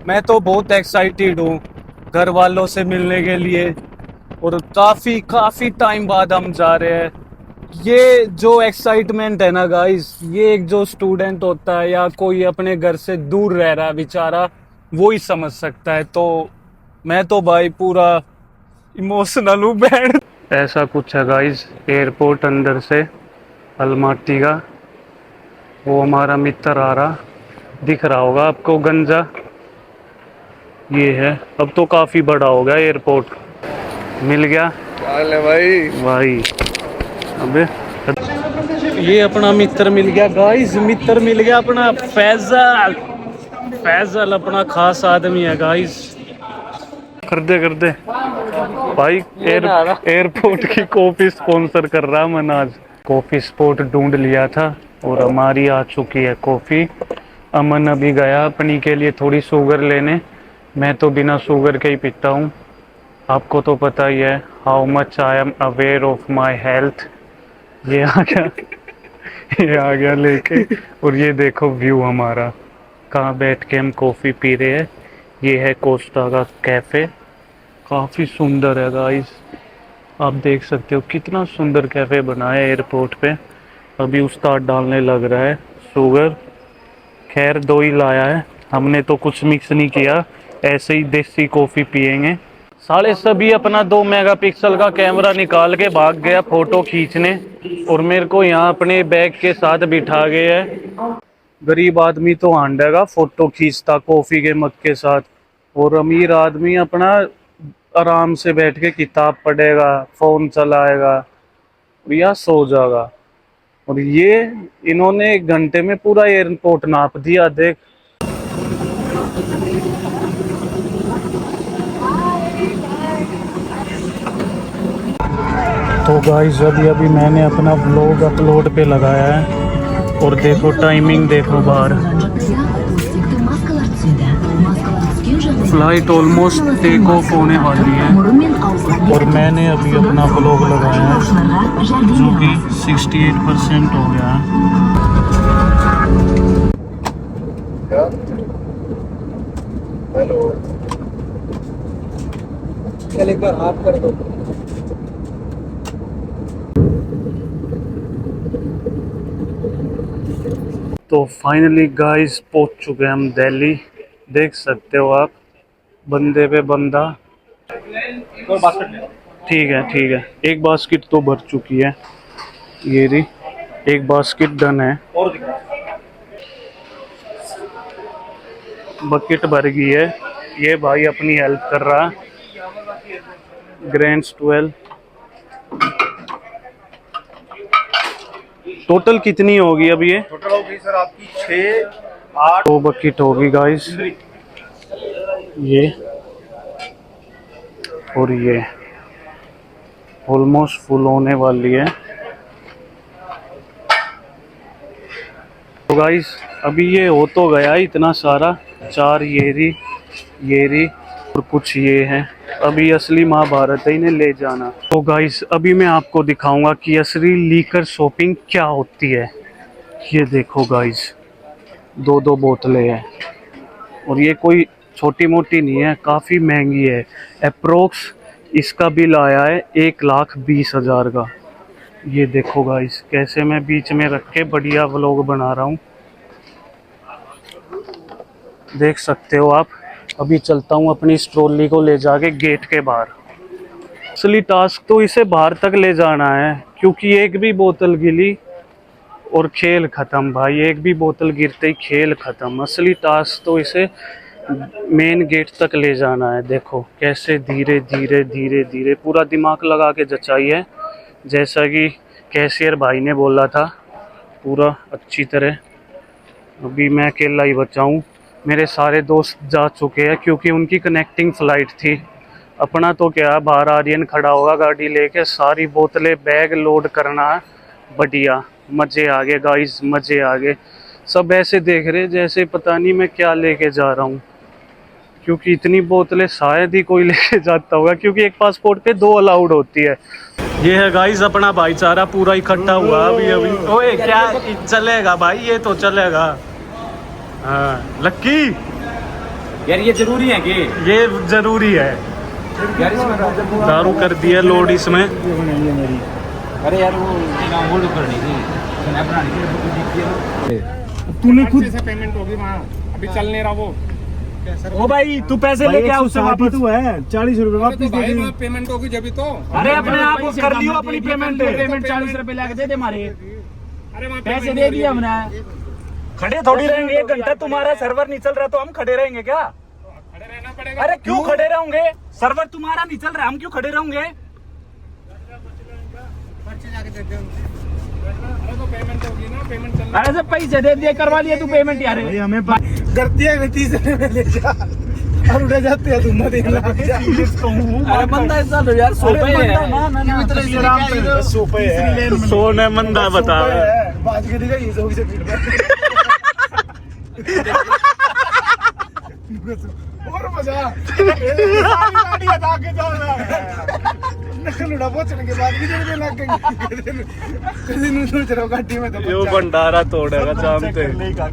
मैं तो बहुत एक्साइटेड हूँ घर वालों से मिलने के लिए। और काफ़ी काफ़ी टाइम बाद हम जा रहे हैं। ये जो एक्साइटमेंट है ना गाइस, ये एक जो स्टूडेंट होता है या कोई अपने घर से दूर रह रहा है बेचारा, वो ही समझ सकता है। तो मैं तो भाई पूरा इमोशनल हूँ बैंड। ऐसा कुछ है गाइस, एयरपोर्ट अंदर से अलमाटी का। वो हमारा मित्र आ रहा, दिख रहा होगा आपको गंजा। ये है, अब तो काफ़ी बड़ा हो गया एयरपोर्ट। मिल गया। क्या हाल है भाई? भाई अबे, ये अपना मित्र मिल गया गाइस, मित्र मिल गया अपना फैजल। फैजल अपना खास आदमी है गाइस। कर दे भाई। एयरपोर्ट की कॉफी स्पॉन्सर कर रहा मैं आज। कॉफी स्पॉट ढूंढ लिया था और हमारी आ चुकी है कॉफी। अमन अभी गया अपनी के लिए थोड़ी शुगर लेने। मैं तो बिना शुगर के ही पीता हूँ। आपको तो पता ही है how much I am aware of my health. ये आ गया, ये आ गया लेके। और ये देखो व्यू हमारा, कहाँ बैठ के हम कॉफ़ी पी रहे हैं। ये है कोस्टा का कैफ़े। काफ़ी सुंदर है गाइस, आप देख सकते हो कितना सुंदर कैफ़े बना है एयरपोर्ट पे। अभी उस्ताद डालने लग रहा है शुगर। खैर दो ही लाया है, हमने तो कुछ मिक्स नहीं किया, ऐसे ही देसी कॉफ़ी पियेंगे। साले सभी अपना 2 मेगापिक्सल का कैमरा निकाल के भाग गया फ़ोटो खींचने, और मेरे को यहाँ अपने बैग के साथ बिठा गया है। गरीब आदमी तो हांडेगा फोटो खींचता कॉफ़ी के मग के साथ, और अमीर आदमी अपना आराम से बैठ के किताब पढ़ेगा, फ़ोन चलाएगा या सो जाएगा। और ये इन्होंने 1 घंटे में पूरा एयरपोर्ट नाप दिया देख। तो गाइस अभी अभी मैंने अपना व्लॉग अपलोड पे लगाया है, और देखो टाइमिंग देखो बाहर। फ्लाइट ऑलमोस्ट टेक ऑफ होने वाली है, और मैंने अभी अपना व्लॉग लगाया है जो कि 68% हो गया है। हेलो, चल एक बार हाथ कर दो। तो फाइनली गाइस पहुंच चुके हैं हम दिल्ली। देख सकते हो आप, बंदे पे बंदा। ठीक है, एक बास्केट तो भर चुकी है। ये रही, एक बास्केट डन है, बकेट भर गई है। ये भाई अपनी हेल्प कर रहा है। ग्रैंड्स 12 टोटल कितनी होगी अब ये? टोटल होगी सर आपकी 6 8 2 बकेट होगी गाइस, ये और ये ऑलमोस्ट फुल होने वाली है। तो गाइस अभी ये हो तो गया इतना सारा, 4 ये रही और कुछ ये है। अभी असली महाभारत है, इन्हें ले जाना। तो गाइस अभी मैं आपको दिखाऊंगा कि असली लीकर शॉपिंग क्या होती है। ये देखो गाइस, 2 बोतलें हैं, और ये कोई छोटी मोटी नहीं है, काफ़ी महंगी है। अप्रोक्स इसका बिल आया है 1,20,000 का। ये देखो गाइस कैसे मैं बीच में रख के बढ़िया व्लॉग बना रहा हूँ, देख सकते हो आप। अभी चलता हूँ अपनी ट्रॉली को ले जाके गेट के बाहर। असली टास्क तो इसे बाहर तक ले जाना है, क्योंकि एक भी बोतल गिली और खेल खत्म भाई। एक भी बोतल गिरते ही खेल खत्म। असली टास्क तो इसे मेन गेट तक ले जाना है। देखो कैसे धीरे धीरे धीरे धीरे पूरा दिमाग लगा के जचाई है, जैसा कि कैशियर भाई ने बोला था, पूरा अच्छी तरह। अभी मैं अकेला ही बचा हूँ, मेरे सारे दोस्त जा चुके हैं क्योंकि उनकी कनेक्टिंग फ़्लाइट थी। अपना तो क्या, बाहर आर्यन खड़ा होगा गाड़ी लेके, सारी बोतलें बैग लोड करना है। बढ़िया मज़े आ गए गाइस, मज़े आ गए। सब ऐसे देख रहे जैसे पता नहीं मैं क्या लेके जा रहा हूँ, क्योंकि इतनी बोतलें शायद ही कोई लेके जाता होगा, क्योंकि एक पासपोर्ट पे 2 अलाउड होती है। ये है गाइस अपना भाईचारा पूरा इकट्ठा हुआ अभी अभी। ओए क्या चलेगा भाई, ये तो चलेगा। हाँ लक्की, यार ये जरूरी है कि ये जरूरी है। यार इसमें दारू कर दिया लोड इसमें। अरे यार वो लोग करनी थी स्नैप बनानी थी। तूने खुद से पेमेंट होगी वहाँ, अभी चल नहीं रहा वो। ओ भाई तू पैसे लेके आ उससे वापस। तू है 40 रुपए वापस दे भाई दी। पेमेंट होगी जब तो। अरे अपने आप को कर लियो अपनी पेमेंट। पेमेंट 40 रुपए लाके दे दे हमारे अरे वहाँ पैसे दे दिए हमने। खड़े थोड़ी रहेंगे, 1 घंटा तुम्हारा सर्वर नहीं चल रहा तो हम खड़े रहेंगे क्या? खड़े रहना पड़ेगा। अरे क्यों खड़े रहेंगे? सर्वर तुम्हारा नहीं चल रहा, हम क्यों खड़े रहेंगे? अरे तो पेमेंट होगी ना, पेमेंट चलना। अरे सब पैसे दे दिए, करवा लिए तू पेमेंट यार। भाई हमें करती है 30 में ले जा और उड़े जाते हैं तुम मत अरे बंदा ऐसा तो यार सोपे है। सोपे है सोने मंदा बता। बात करेगा ये जोक से पीट और मजा गाड़ी हटा के जाना नखलुड़ा पहुंचने के बाद भी जल्दी लग गई कभी नहीं सोच रहा गाड़ी में तो यो भंडारा तोड़ेगा शाम चेक से। कर लेगा